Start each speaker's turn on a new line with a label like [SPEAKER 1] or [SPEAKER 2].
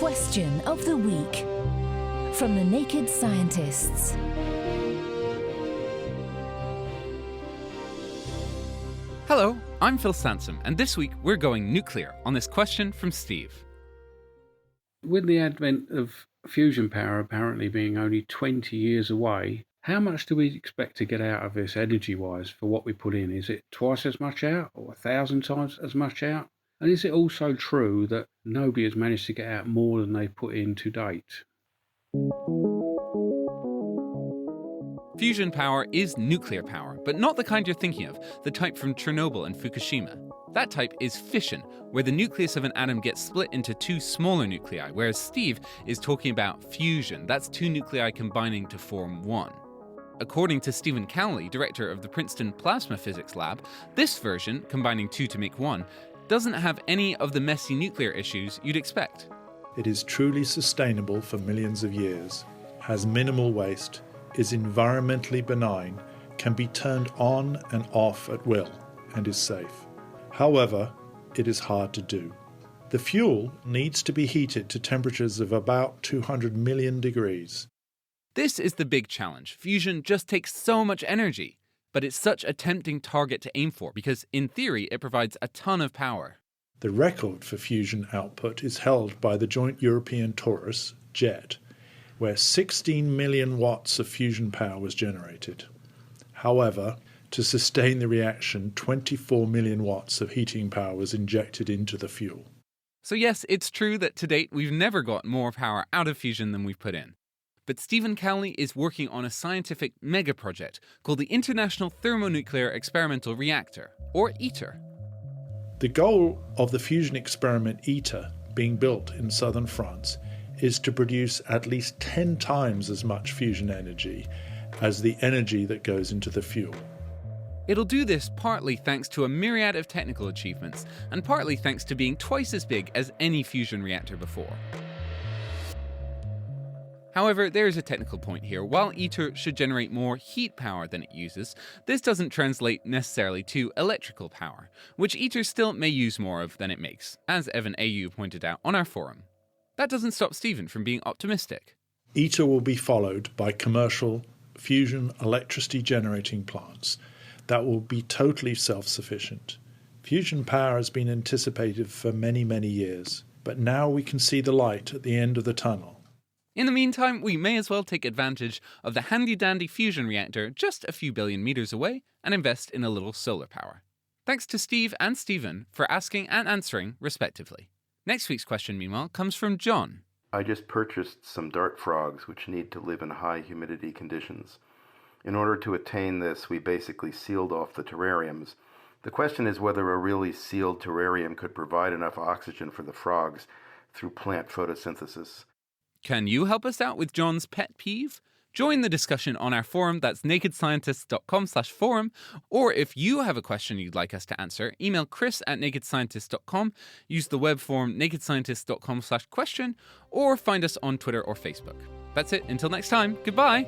[SPEAKER 1] Question of the Week from the Naked Scientists.
[SPEAKER 2] Hello, I'm Phil Sansom, and this week we're going nuclear on this question from Steve.
[SPEAKER 3] With the advent of fusion power apparently being only 20 years away, how much do we expect to get out of this energy-wise for what we put in? Is it twice as much out or 1,000 times as much out? And is it also true that nobody has managed to get out more than they put in to date?
[SPEAKER 2] Fusion power is nuclear power, but not the kind you're thinking of, the type from Chernobyl and Fukushima. That type is fission, where the nucleus of an atom gets split into two smaller nuclei, whereas Steve is talking about fusion. That's two nuclei combining to form one. According to Stephen Cowley, director of the Princeton Plasma Physics Lab, this version, combining two to make one, doesn't have any of the messy nuclear issues you'd expect.
[SPEAKER 4] It is truly sustainable for millions of years, has minimal waste, is environmentally benign, can be turned on and off at will, and is safe. However, it is hard to do. The fuel needs to be heated to temperatures of about 200 million degrees.
[SPEAKER 2] This is the big challenge. Fusion just takes so much energy, but it's such a tempting target to aim for because, in theory, it provides a ton of power.
[SPEAKER 4] The record for fusion output is held by the Joint European Torus, JET, where 16 million watts of fusion power was generated. However, to sustain the reaction, 24 million watts of heating power was injected into the fuel.
[SPEAKER 2] So yes, it's true that to date we've never got more power out of fusion than we've put in. But Stephen Cowley is working on a scientific mega-project called the International Thermonuclear Experimental Reactor, or ITER.
[SPEAKER 4] The goal of the fusion experiment ITER, being built in southern France, is to produce at least 10 times as much fusion energy as the energy that goes into the fuel.
[SPEAKER 2] It'll do this partly thanks to a myriad of technical achievements, and partly thanks to being twice as big as any fusion reactor before. However, there is a technical point here. While ITER should generate more heat power than it uses, this doesn't translate necessarily to electrical power, which ITER still may use more of than it makes, as Evan AU pointed out on our forum. That doesn't stop Stephen from being optimistic.
[SPEAKER 4] ITER will be followed by commercial fusion electricity generating plants that will be totally self-sufficient. Fusion power has been anticipated for many, many years, but now we can see the light at the end of the tunnel.
[SPEAKER 2] In the meantime, we may as well take advantage of the handy-dandy fusion reactor just a few billion meters away and invest in a little solar power. Thanks to Steve and Stephen for asking and answering, respectively. Next week's question, meanwhile, comes from John.
[SPEAKER 5] I just purchased some dart frogs which need to live in high humidity conditions. In order to attain this, we basically sealed off the terrariums. The question is whether a really sealed terrarium could provide enough oxygen for the frogs through plant photosynthesis.
[SPEAKER 2] Can you help us out with John's pet peeve? Join the discussion on our forum, that's nakedscientists.com/forum, or if you have a question you'd like us to answer, email chris@nakedscientists.com, use the web form nakedscientists.com/question, or find us on Twitter or Facebook. That's it, until next time, goodbye!